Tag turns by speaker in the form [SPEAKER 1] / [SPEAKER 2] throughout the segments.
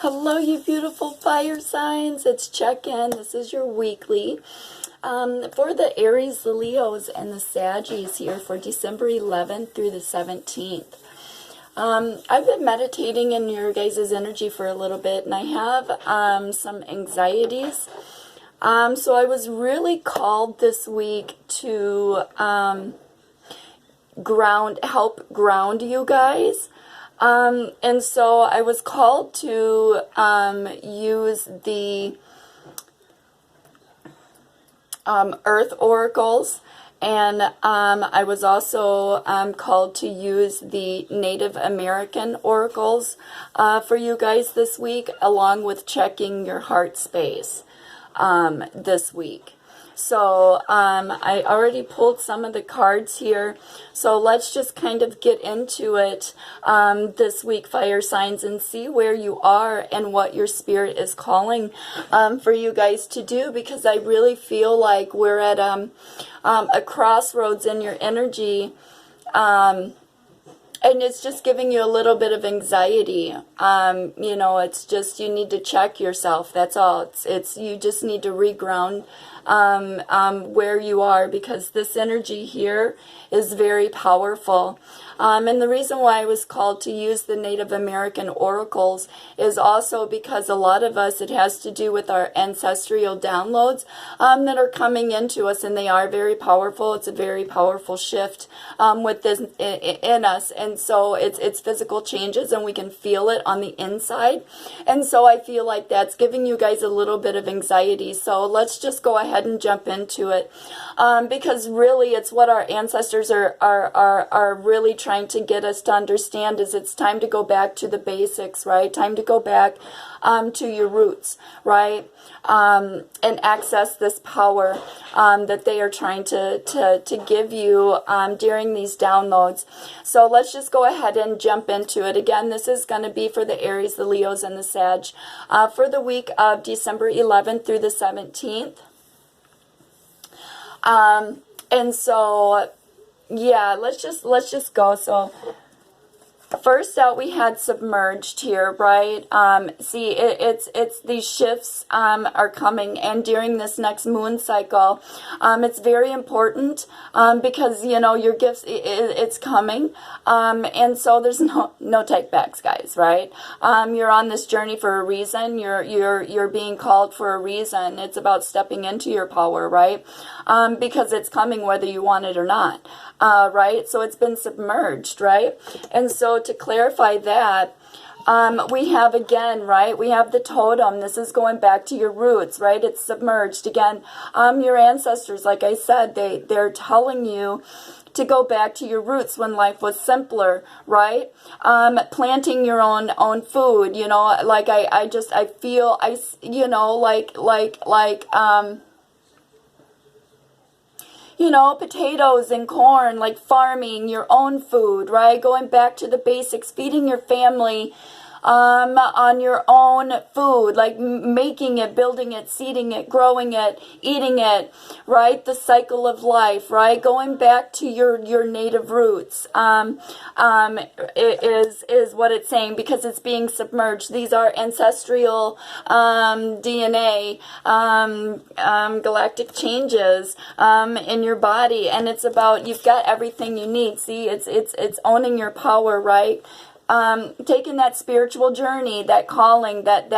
[SPEAKER 1] Hello, you beautiful fire signs. It's check-in. This is your weekly. For the Aries, the Leos, and the Saggies here for December 11th through the 17th. I've been meditating in your guys' energy for a little bit, and I have some anxieties. So I was really called this week to help ground you guys. And so I was called to use the Earth oracles, and I was also called to use the Native American oracles for you guys this week, along with checking your heart space this week. So I already pulled some of the cards here, so let's just kind of get into it this week, fire signs, and see where you are and what your spirit is calling for you guys to do, because I really feel like we're at a crossroads in your energy, and it's just giving you a little bit of anxiety. You know, it's just, you need to check yourself. That's all. It's you just need to reground where you are, because this energy here is very powerful. And the reason why I was called to use the Native American oracles is also because a lot of us, it has to do with our ancestral downloads that are coming into us, and they are very powerful. It's a very powerful shift with this in us, and so it's physical changes, and we can feel it on the inside. And so I feel like that's giving you guys a little bit of anxiety. So let's just go ahead and jump into it, because really it's what our ancestors are really trying to get us to understand, is it's time to go back to the basics, right? Time to go back to your roots, right? And access this power that they are trying to give you during these downloads. So let's just go ahead and jump into it. Again, this is going to be for the Aries, the Leos, and the Sag for the week of December 11th through the 17th. And so, yeah, let's just go. So first out, we had submerged here, right? See, it's these shifts are coming, and during this next moon cycle, it's very important because, you know, your gifts, it's coming, and so there's no take backs, guys, right? You're on this journey for a reason. You're being called for a reason. It's about stepping into your power, right? Because it's coming whether you want it or not. Right? So it's been submerged, right? And so to clarify that, we have again, right? We have the totem. This is going back to your roots, right? It's submerged. Again, your ancestors, like I said, they're telling you to go back to your roots when life was simpler, right? Planting your own food, you know, like I feel, you know, you know, potatoes and corn, like farming your own food, right? Going back to the basics, feeding your family on your own food, like making it, building it, seeding it, growing it, eating it, right? The cycle of life, right? Going back to your native roots is what it's saying, because it's being submerged. These are ancestral DNA, galactic changes in your body, and it's about, you've got everything you need. See, it's owning your power, right? Taking that spiritual journey, that calling, that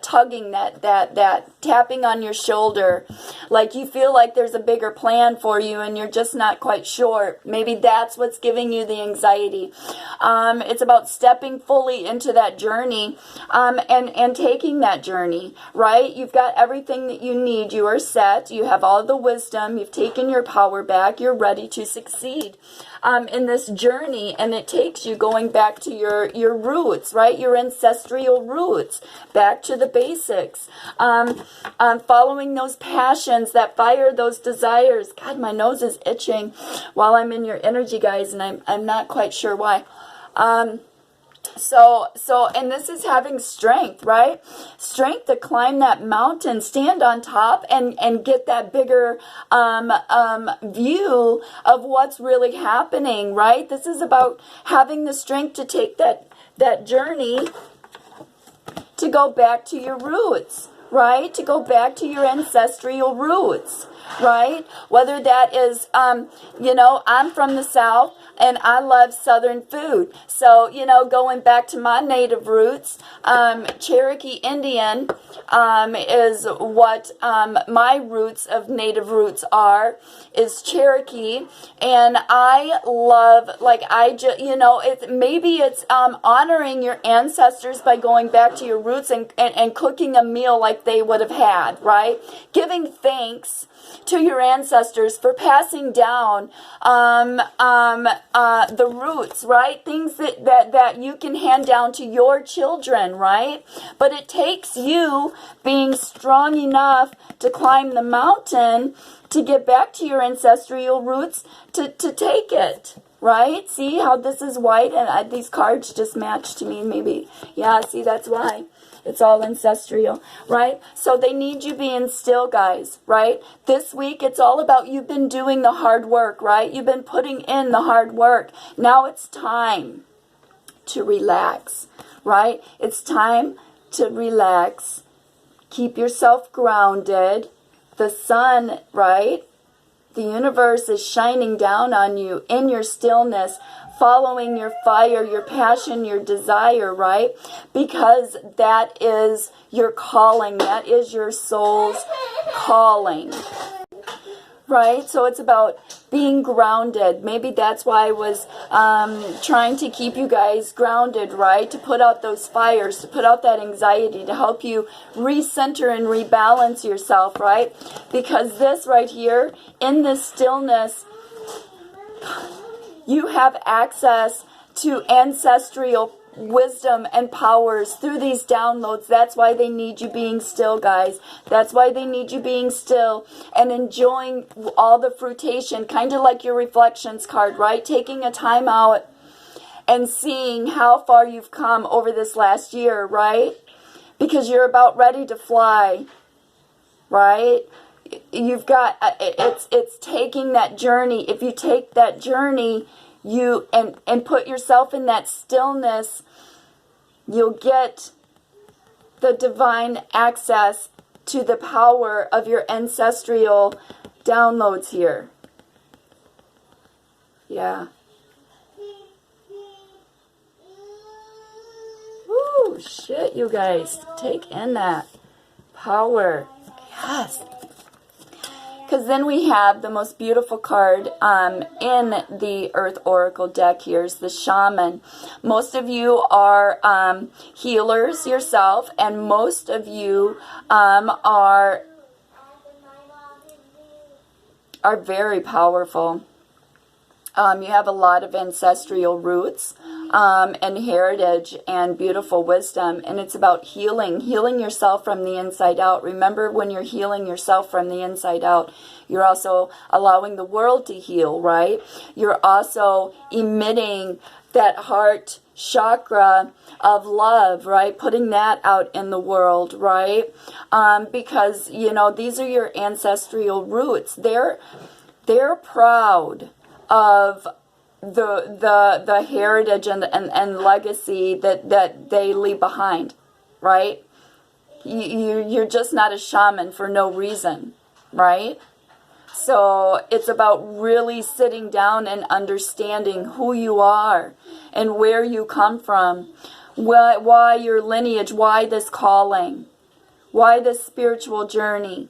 [SPEAKER 1] tugging, that tapping on your shoulder, like you feel like there's a bigger plan for you and you're just not quite sure. Maybe that's what's giving you the anxiety. It's about stepping fully into that journey, and taking that journey, right? You've got everything that you need. You are set. You have all the wisdom. You've taken your power back. You're ready to succeed in this journey, and it takes you going back to your roots, right? Your ancestral roots, back to the basics, following those passions, that fire, those desires. God, my nose is itching while I'm in your energy, guys, and I'm not quite sure why. And this is having strength, right? Strength to climb that mountain, stand on top, and get that bigger view of what's really happening, right? This is about having the strength to take that journey to to go back to your roots, right? To go back to your ancestral roots, right? Whether that is, you know, I'm from the South and I love Southern food. So, you know, going back to my native roots, Cherokee Indian is what my roots of native roots is Cherokee. And I love, like, you know, maybe it's honoring your ancestors by going back to your roots and cooking a meal like they would have had, right? Giving thanks to your ancestors for passing down the roots, right? Things that you can hand down to your children, right? But it takes you being strong enough to climb the mountain to get back to your ancestral roots to take it, right? See how this is white and these cards just match to me, maybe. Yeah, see, that's why. It's all ancestral, right? So they need you being still, guys, right? This week, it's all about you've been doing the hard work, right? You've been putting in the hard work. Now it's time to relax, right? It's time to relax. Keep yourself grounded. The sun, right? The universe is shining down on you in your stillness, following your fire, your passion, your desire, right? Because that is your calling. That is your soul's calling, right? So it's about being grounded. Maybe that's why I was trying to keep you guys grounded, right? To put out those fires, to put out that anxiety, to help you recenter and rebalance yourself, right? Because this right here, in this stillness, you have access to ancestral wisdom and powers through these downloads. That's why they need you being still, guys. That's why they need you being still and enjoying all the fruitation, kind of like your reflections card, right? Taking a time out and seeing how far you've come over this last year, right? Because you're about ready to fly, right? You've got, it's taking that journey. If you take that journey, you and put yourself in that stillness, you'll get the divine access to the power of your ancestral downloads here. Yeah. Woo, shit, you guys. Take in that power. Yes. Because then we have the most beautiful card in the Earth Oracle deck here is the Shaman. Most of you are healers yourself, and most of you are very powerful. You have a lot of ancestral roots and heritage and beautiful wisdom. And it's about healing yourself from the inside out. Remember, when you're healing yourself from the inside out, you're also allowing the world to heal, right? You're also emitting that heart chakra of love, right? Putting that out in the world, right? Because, you know, these are your ancestral roots. They're proud of the heritage and legacy that they leave behind, right? You're just not a shaman for no reason, right? So it's about really sitting down and understanding who you are and where you come from, why your lineage, why this calling, why this spiritual journey,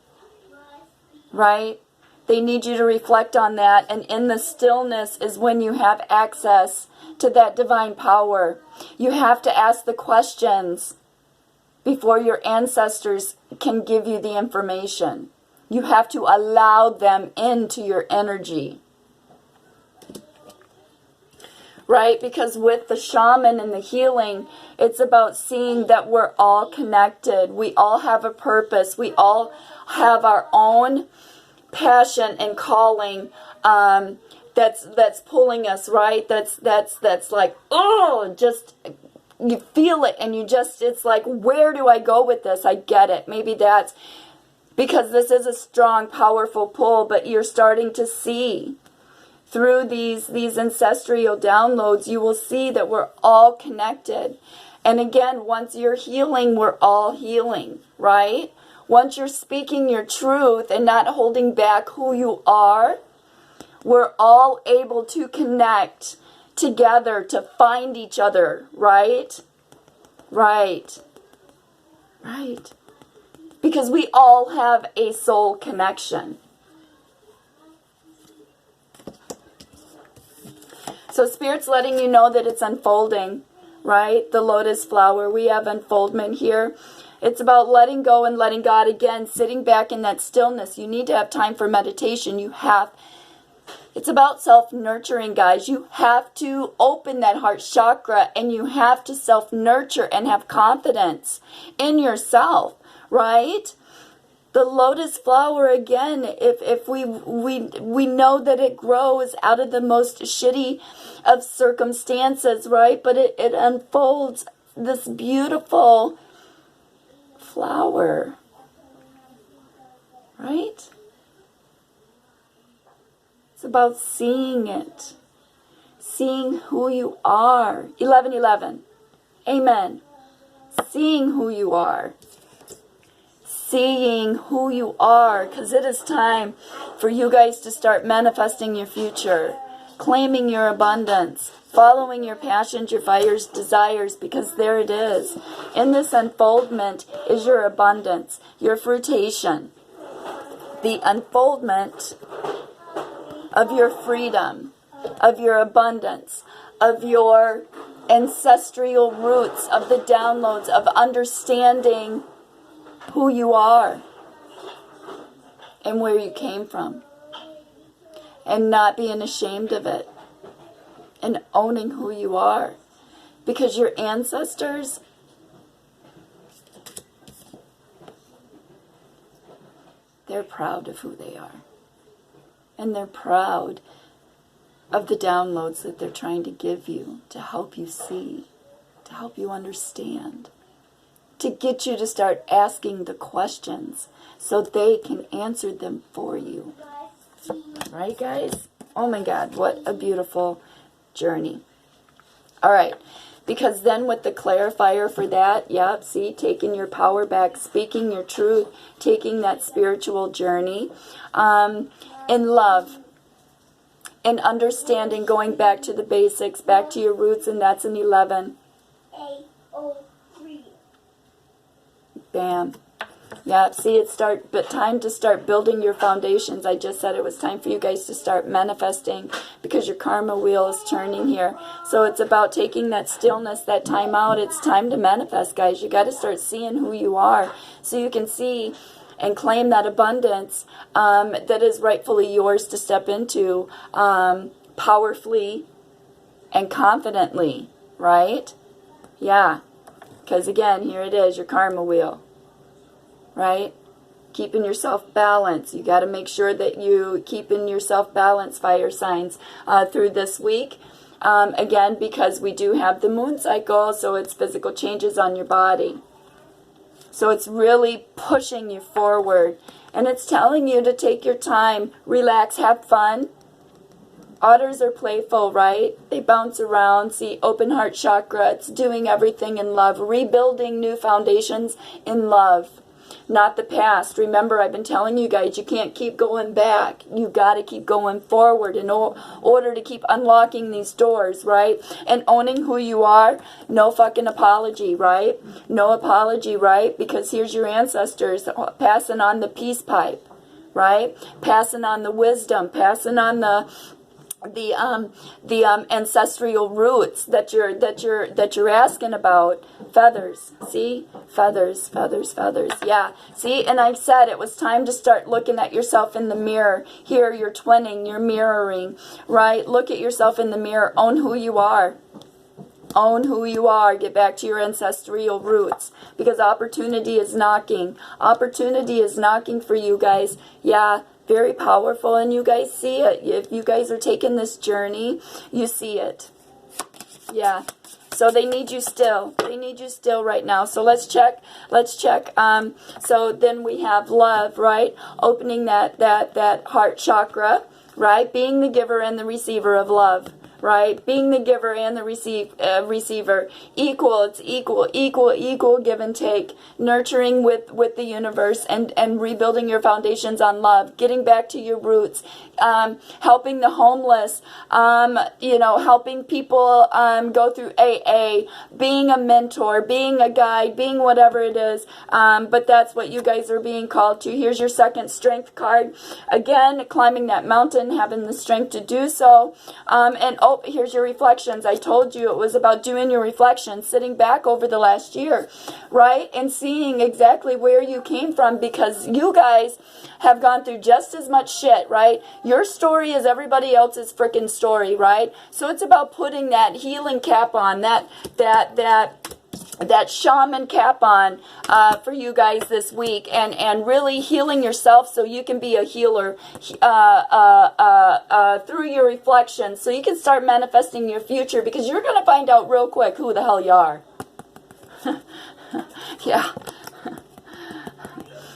[SPEAKER 1] right? They need you to reflect on that, and in the stillness is when you have access to that divine power. You have to ask the questions before your ancestors can give you the information. You have to allow them into your energy. Right? Because with the shaman and the healing, it's about seeing that we're all connected. We all have a purpose. We all have our own passion and calling that's pulling us, right? That's like, oh, just you feel it, and it's like, where do I go with this? I get it. Maybe that's because this is a strong, powerful pull, but you're starting to see through these ancestral downloads, you will see that we're all connected. And again, once you're healing, we're all healing, right? Once you're speaking your truth and not holding back who you are, we're all able to connect together to find each other, right? Right. Right. Because we all have a soul connection. So Spirit's letting you know that it's unfolding, right? The lotus flower, we have unfoldment here. It's about letting go and letting God. Again, sitting back in that stillness. You need to have time for meditation. It's about self-nurturing, guys. You have to open that heart chakra, and you have to self-nurture and have confidence in yourself, right? The lotus flower, again, if we know that it grows out of the most shitty of circumstances, right? But it unfolds this beautiful flower, right? It's about seeing it, seeing who you are. 11-11. Amen. Seeing who you are. Seeing who you are, because it is time for you guys to start manifesting your future, claiming your abundance, following your passions, your fires, desires, because there it is. In this unfoldment is your abundance, your fruition, the unfoldment of your freedom, of your abundance, of your ancestral roots, of the downloads, of understanding who you are and where you came from, and not being ashamed of it, and owning who you are, because your ancestors, they're proud of who they are, and they're proud of the downloads that they're trying to give you to help you see, to help you understand, to get you to start asking the questions so they can answer them for you. Right, guys? Oh my God, what a beautiful journey. All right, because then with the clarifier for that, yep, see, taking your power back, speaking your truth, taking that spiritual journey, in love, in understanding, going back to the basics, back to your roots, and that's an 11. Bam. Yeah, see, it's time to start building your foundations. I just said it was time for you guys to start manifesting, because your karma wheel is turning here. So it's about taking that stillness, that time out. It's time to manifest, guys. You got to start seeing who you are so you can see and claim that abundance that is rightfully yours to step into powerfully and confidently, right? Yeah. Because again, here it is, your karma wheel, right? Keeping yourself balanced. You got to make sure that you keeping yourself balanced, fire signs, through this week. Again, because we do have the moon cycle, so it's physical changes on your body. So it's really pushing you forward. And it's telling you to take your time, relax, have fun. Otters are playful, right? They bounce around. See, open heart chakra. It's doing everything in love. Rebuilding new foundations in love. Not the past. Remember, I've been telling you guys, you can't keep going back. You got to keep going forward in order to keep unlocking these doors, right? And owning who you are. No fucking apology, right? No apology, right? Because here's your ancestors passing on the peace pipe, right? Passing on the wisdom, passing on the ancestral roots that you're asking about. Feathers, see, feathers. Yeah, see, and I said it was time to start looking at yourself in the mirror. Here, you're twinning, you're mirroring, right? Look at yourself in the mirror. Own who you are. Own who you are. Get back to your ancestral roots, because opportunity is knocking. Opportunity is knocking for you guys. Yeah. Very powerful, and you guys see it. If you guys are taking this journey, you see it. Yeah. So they need you still. They need you still right now. So let's check. So then we have love, right? Opening that heart chakra, right? Being the giver and the receiver of love, right? Being the giver and the receiver. Equal, it's equal, give and take. Nurturing with the universe and rebuilding your foundations on love. Getting back to your roots. Helping the homeless. Helping people go through AA. Being a mentor, being a guide, being whatever it is. But that's what you guys are being called to. Here's your second strength card. Again, climbing that mountain, having the strength to do so. Here's your reflections. I told you it was about doing your reflections, sitting back over the last year, right? And seeing exactly where you came from, because you guys have gone through just as much shit, right? Your story is everybody else's freaking story, right? So it's about putting that healing cap on, that shaman cap on for you guys this week, and really healing yourself so you can be a healer through your reflections, so you can start manifesting your future, because you're going to find out real quick who the hell you are. Yeah.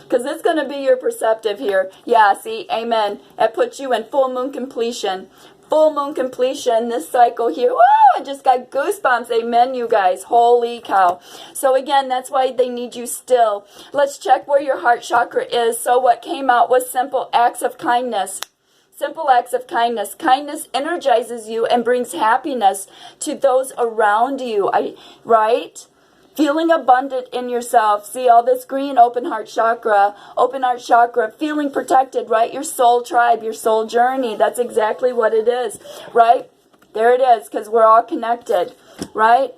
[SPEAKER 1] Because it's going to be your perceptive here. Yeah, see, amen. That puts you in full moon completion. Full moon completion, this cycle here. Woo, I just got goosebumps. Amen, you guys. Holy cow. So again, that's why they need you still. Let's check where your heart chakra is. So what came out was simple acts of kindness. Simple acts of kindness. Kindness energizes you and brings happiness to those around you. Right? Feeling abundant in yourself. See all this green, open heart chakra, feeling protected, right? Your soul tribe, your soul journey. That's exactly what it is, right? There it is, because we're all connected, right?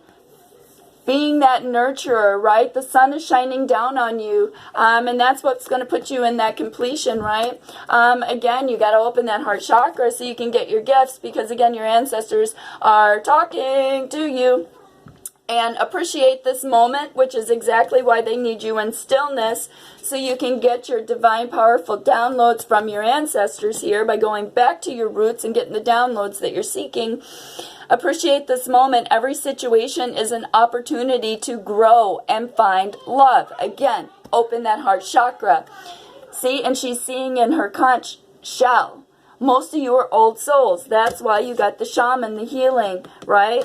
[SPEAKER 1] Being that nurturer, right? The sun is shining down on you, and that's what's going to put you in that completion, right? Again, you got to open that heart chakra so you can get your gifts, because again, your ancestors are talking to you. And appreciate this moment, which is exactly why they need you in stillness, so you can get your divine, powerful downloads from your ancestors here by going back to your roots and getting the downloads that you're seeking. Appreciate this moment. Every situation is an opportunity to grow and find love. Again, open that heart chakra. See, and she's seeing in her conch shell. Most of you are old souls. That's why you got the shaman, the healing, right?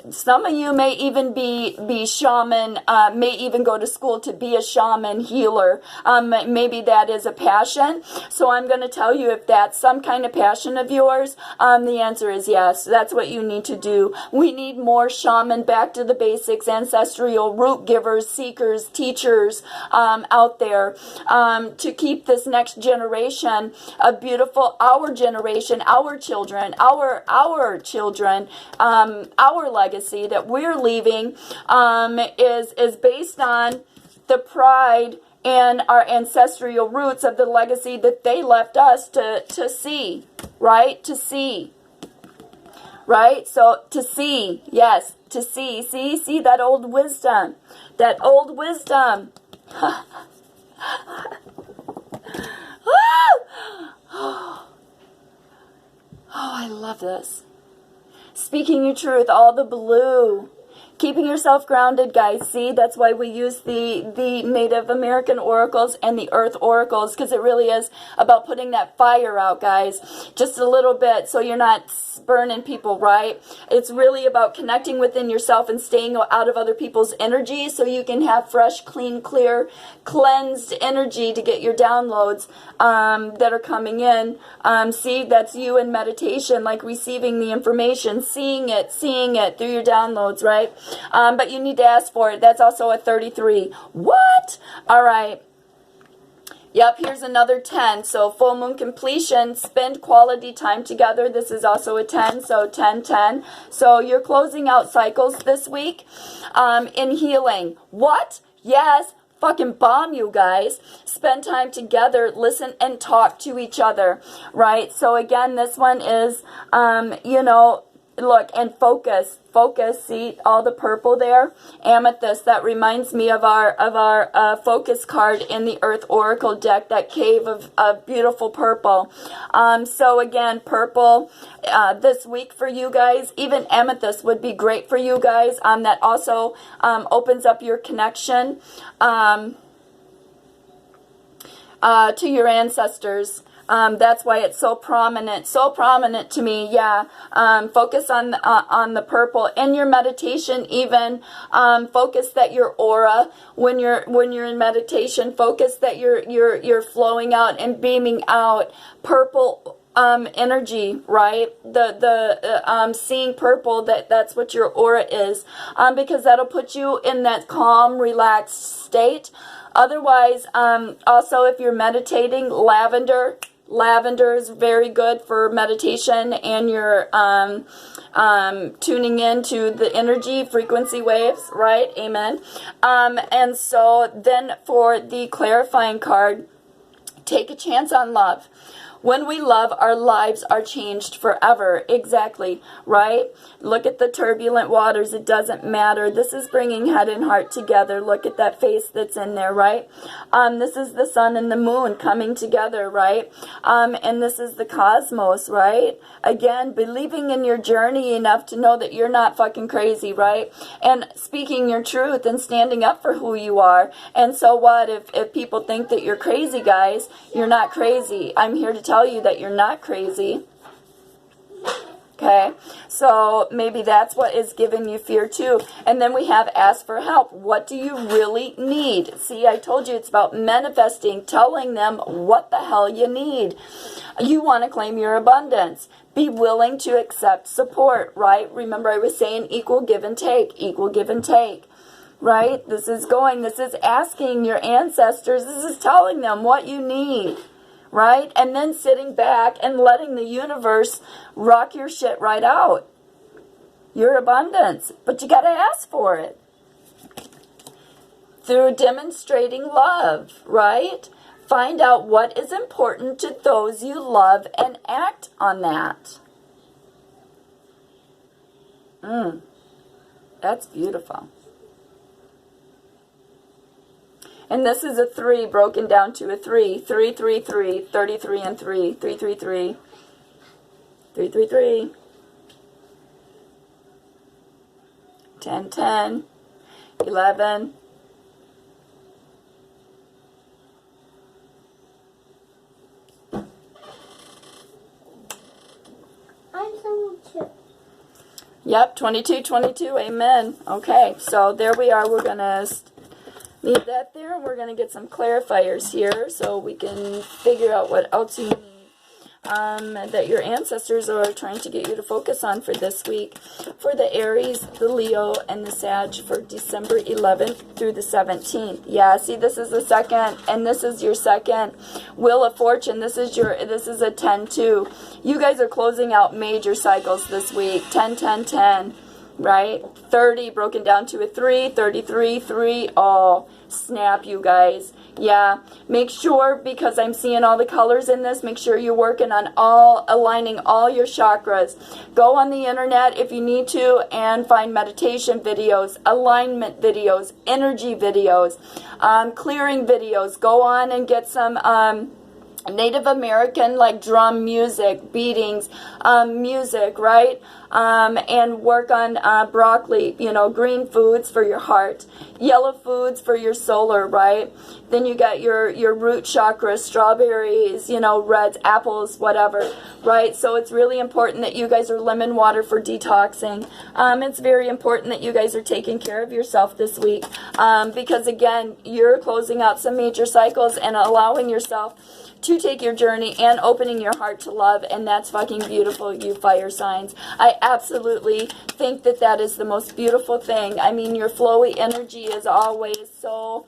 [SPEAKER 1] Some of you may even be shaman, may even go to school to be a shaman healer. Maybe that is a passion. So I'm going to tell you, if that's some kind of passion of yours, the answer is yes. That's what you need to do. We need more shaman, back to the basics, ancestral root givers, seekers, teachers out there to keep this next generation a beautiful, our generation, our children, our children, our legacy that we're leaving is based on the pride and our ancestral roots of the legacy that they left us to see, right? To see, right? So to see, yes, to see that old wisdom, Oh, I love this. Speaking your truth, all the blue. Keeping yourself grounded, guys. See, that's why we use the Native American oracles and the Earth oracles, because it really is about putting that fire out, guys. Just a little bit, so you're not burning people, right? It's really about connecting within yourself and staying out of other people's energy, so you can have fresh, clean, clear, cleansed energy to get your downloads that are coming in. See, that's you in meditation, like receiving the information, seeing it through your downloads, right? But you need to ask for it. That's also a 33. What? All right. Yep, here's another 10. So full moon completion, spend quality time together. This is also a 10, so 10, 10. So you're closing out cycles this week in healing. What? Yes. Fucking bomb, you guys. Spend time together, listen and talk to each other, right? So again, this one is, look, and focus, see all the purple there, amethyst. That reminds me of our focus card in the Earth Oracle deck, that cave of beautiful purple. So again, purple this week for you guys. Even amethyst would be great for you guys. That also opens up your connection to your ancestors. That's why it's so prominent to me. Yeah. Focus on the purple in your meditation. Even focus that your aura, when you're in meditation, focus that you're flowing out and beaming out purple energy, right? The seeing purple, that's what your aura is, because that'll put you in that calm, relaxed state. Otherwise, also if you're meditating, lavender is very good for meditation, and you're tuning into the energy frequency waves, right? Amen. And so then for the clarifying card, take a chance on love. When we love, our lives are changed forever. Exactly, right? Look at the turbulent waters. It doesn't matter. This is bringing head and heart together. Look at that face that's in there, right? This is the sun and the moon coming together, right? And this is the cosmos, right? Again, believing in your journey enough to know that you're not fucking crazy, right? And speaking your truth and standing up for who you are. And so what if people think that you're crazy, guys? You're not crazy. I'm here to tell you that you're not crazy. Okay, so maybe that's what is giving you fear too. And then we have ask for help. What do you really need? See, I told you it's about manifesting, telling them what the hell you need. You want to claim your abundance. Be willing to accept support, right? Remember I was saying equal give and take, right? This is asking your ancestors, this is telling them what you need. Right? And then sitting back and letting the universe rock your shit right out. Your abundance. But you got to ask for it. Through demonstrating love, right? Find out what is important to those you love and act on that. That's beautiful. And this is a 3 broken down to a 3. 3, 3, 3, 33 and 3. 3, 3, 3. 3, 3, 3. 10, 10. 11. Yep, 22, 22. Amen. Okay, so there we are. We're going to leave that there, and we're going to get some clarifiers here so we can figure out what else you need that your ancestors are trying to get you to focus on for this week. For the Aries, the Leo, and the Sag for December 11th through the 17th. Yeah, see, this is the second, and this is your second Wheel of Fortune. This is a 10-2. You guys are closing out major cycles this week. 10, 10, 10. Right? 30 broken down to a 3, 33, 3. Oh, snap, you guys. Yeah, make sure, because I'm seeing all the colors in this, make sure you're working on aligning all your chakras. Go on the internet if you need to and find meditation videos, alignment videos, energy videos, clearing videos. Go on and get some Native American, like drum music, beatings, music, right? And work on broccoli, green foods for your heart, yellow foods for your solar, right? Then you got your root chakra, strawberries, reds, apples, whatever, right? So it's really important that you guys are lemon water for detoxing. It's very important that you guys are taking care of yourself this week, because again, you're closing out some major cycles and allowing yourself to take your journey and opening your heart to love, and that's fucking beautiful, you fire signs. I absolutely think that is the most beautiful thing. I mean, your flowy energy is always so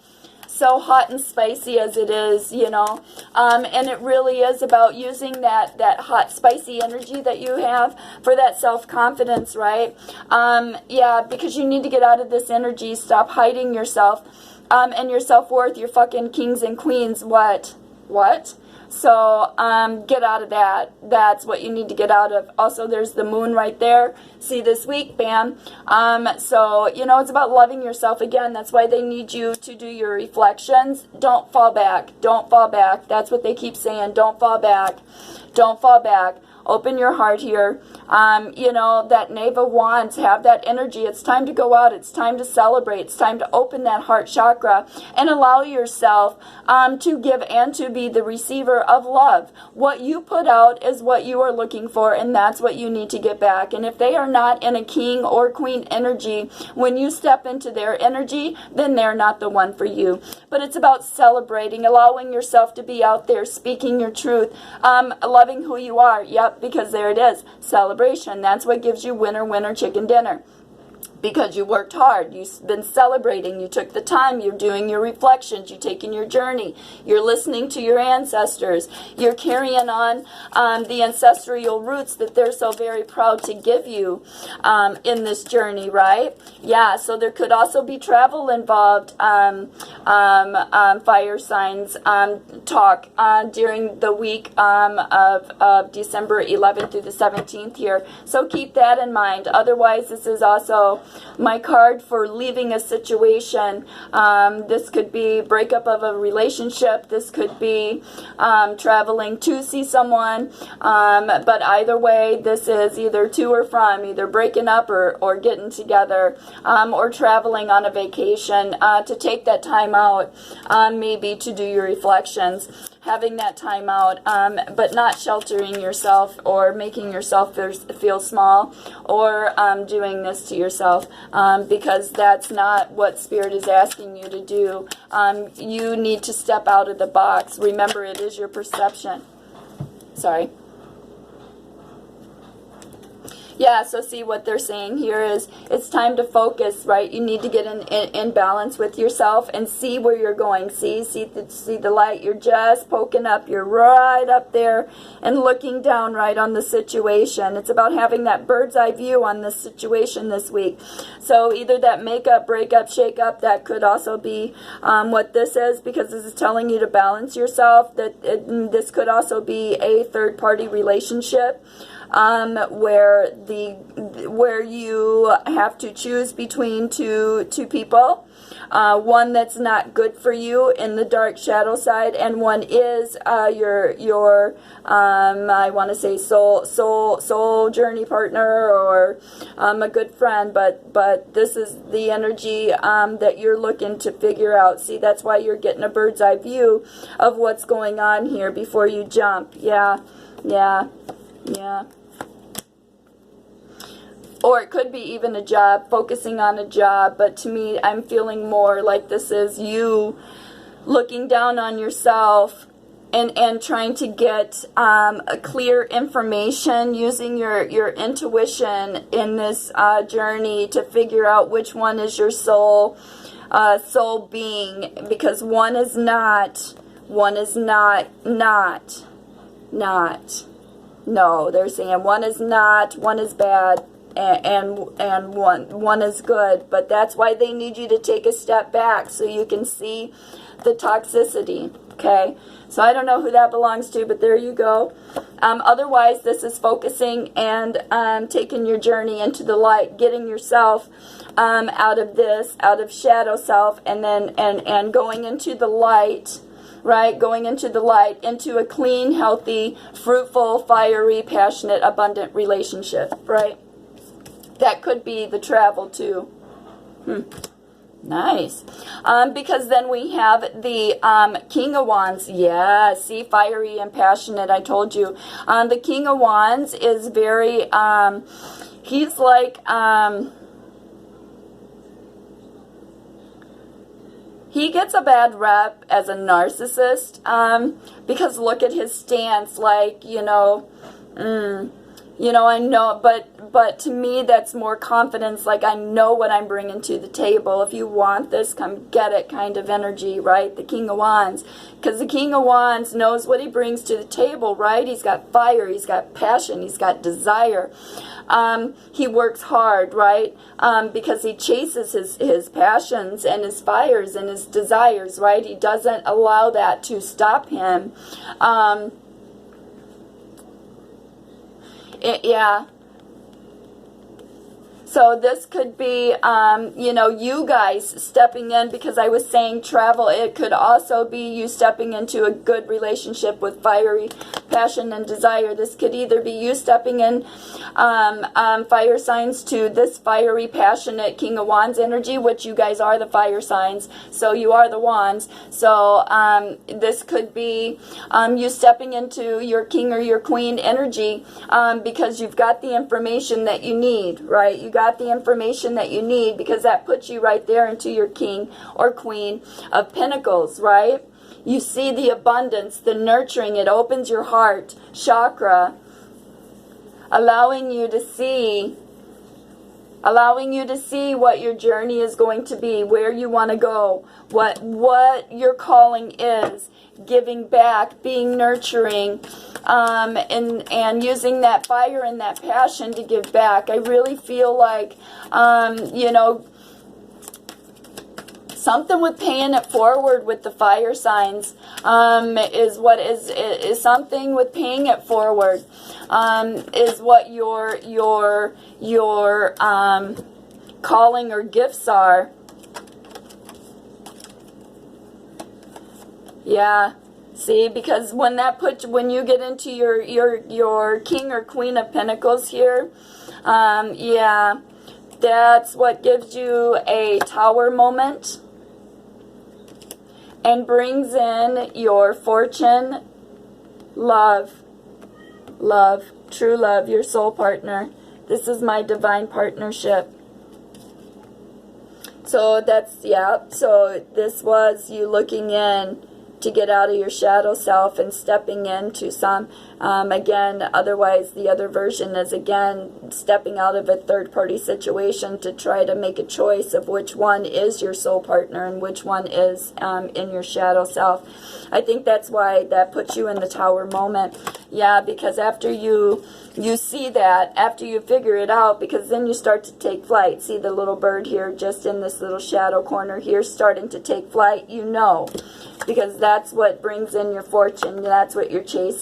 [SPEAKER 1] hot and spicy as it is, and it really is about using that hot, spicy energy that you have for that self-confidence, right? Yeah, because you need to get out of this energy. Stop hiding yourself and your self-worth. You're fucking kings and queens. What? So get out of that. That's what you need to get out of. Also, there's the moon right there. See this week, bam. So, it's about loving yourself again. That's why they need you to do your reflections. Don't fall back. Don't fall back. That's what they keep saying. Don't fall back. Don't fall back. Open your heart here. You know, that Knave of Wands, have that energy. It's time to go out. It's time to celebrate. It's time to open that heart chakra and allow yourself to give and to be the receiver of love. What you put out is what you are looking for, and that's what you need to get back. And if they are not in a king or queen energy, when you step into their energy, then they're not the one for you. But it's about celebrating, allowing yourself to be out there, speaking your truth, loving who you are. Yep, because there it is. Celebration. That's what gives you winner, winner, chicken dinner. Because you worked hard, you've been celebrating, you took the time, you're doing your reflections, you're taking your journey, you're listening to your ancestors, you're carrying on the ancestral roots that they're so very proud to give you in this journey, right? Yeah, so there could also be travel involved, fire signs talk during the week of December 11th through the 17th here. So keep that in mind. Otherwise, this is also my card for leaving a situation. This could be breakup of a relationship. This could be traveling to see someone. But either way, this is either to or from, either breaking up or getting together, or traveling on a vacation to take that time out, maybe to do your reflections. Having that time out, but not sheltering yourself or making yourself feel small, or doing this to yourself, because that's not what Spirit is asking you to do. You need to step out of the box. Remember, it is your perception. Sorry. Yeah, so see what they're saying here is it's time to focus, right? You need to get in balance with yourself and see where you're going. See the light. You're just poking up. You're right up there and looking down right on the situation. It's about having that bird's eye view on this situation this week. So either that makeup, breakup, shake up, that could also be what this is, because this is telling you to balance yourself. This could also be a third-party relationship. Where you have to choose between two people, one that's not good for you in the dark shadow side, and one is your I want to say soul journey partner, or a good friend, but this is the energy that you're looking to figure out. See, that's why you're getting a bird's eye view of what's going on here before you jump. Yeah. Or it could be even a job, focusing on a job. But to me, I'm feeling more like this is you looking down on yourself and trying to get a clear information, using your intuition in this journey to figure out which one is your soul being. Because one is not. No, they're saying one is not, one is bad, and one is good. But that's why they need you to take a step back so you can see the toxicity. Okay, so I don't know who that belongs to, but there you go. Otherwise, this is focusing and taking your journey into the light, getting yourself out of shadow self, and then and going into the light. Right, going into the light, into a clean, healthy, fruitful, fiery, passionate, abundant relationship, right? That could be the travel too. Nice. Because then we have the King of Wands. Yeah, see, fiery and passionate, I told you. The King of Wands is very, he's like, he gets a bad rep as a narcissist, because look at his stance, like, I know, but to me that's more confidence, like I know what I'm bringing to the table. If you want this, come get it kind of energy, right? The King of Wands. Because the King of Wands knows what he brings to the table, right? He's got fire, he's got passion, he's got desire. He works hard, right? Because he chases his passions and his fires and his desires, right? He doesn't allow that to stop him. Yeah. So this could be, you guys stepping in, because I was saying travel. It could also be you stepping into a good relationship with fiery, passion and desire. This could either be you stepping in fire signs to this fiery, passionate King of Wands energy, which you guys are the fire signs, so you are the wands. So this could be you stepping into your king or your queen energy because you've got the information that you need, right? You got the information that you need, because that puts you right there into your king or queen of pentacles, right? You see the abundance, the nurturing. It opens your heart chakra, allowing you to see what your journey is going to be, where you want to go, what your calling is, giving back, being nurturing, and using that fire and that passion to give back. I really feel like, you know, something with paying it forward with the fire signs is something with paying it forward is what your calling or gifts are. Yeah. See, because when you get into your king or queen of pentacles here, yeah, that's what gives you a tower moment and brings in your fortune, love, true love, your soul partner. This is my divine partnership. So that's, yeah, so this was you looking in to get out of your shadow self and stepping into some, again, otherwise the other version is, again, stepping out of a third-party situation to try to make a choice of which one is your soul partner and which one is in your shadow self. I think that's why that puts you in the tower moment. Yeah, because after you see that, after you figure it out, because then you start to take flight. See the little bird here just in this little shadow corner here starting to take flight, you know, because that's what brings in your fortune. That's what you're chasing.